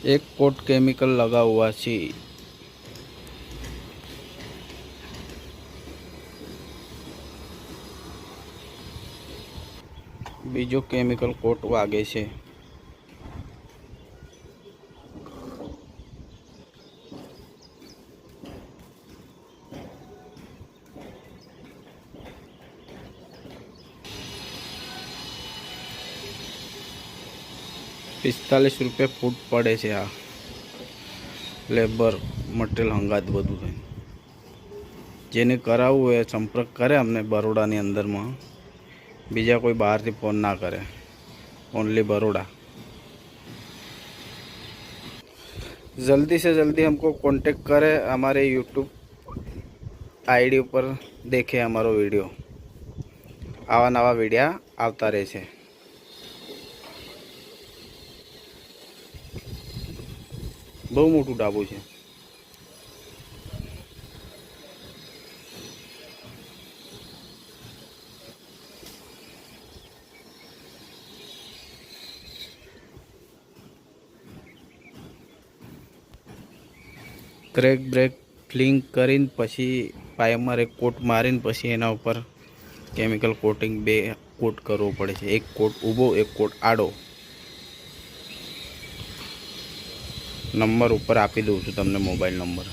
एक coat chemical लगा हुआ છે। बीजो केमिकल कोट वागे છે। 45 रुपये फूट पड़े છે। आ लेबर मटेरियल हंगात बधु है। जेने करावू है संपर्क करे हमने बरोड़ा नी अंदर में। बीजा कोई बाहर थी फोन ना करे, ओनली बरोड़ा। जल्दी से जल्दी हमको कांटेक्ट करे। हमारे यूट्यूब आईडी पर देखे हमारो वीडियो। आवा नवा वीडियो आवता रहे छे। बहु मोटू डाबू है। क्रेक ब्रेक फ्लिंग करीने पछी पाइप एक कोट मारीने पछी एना उपर केमिकल कोटिंग बे कोट करवो पड़े छे। एक कोट ऊभो, एक कोट आडो। नंबर ऊपर आपी दऊं छुं तमने, मोबाइल नंबर।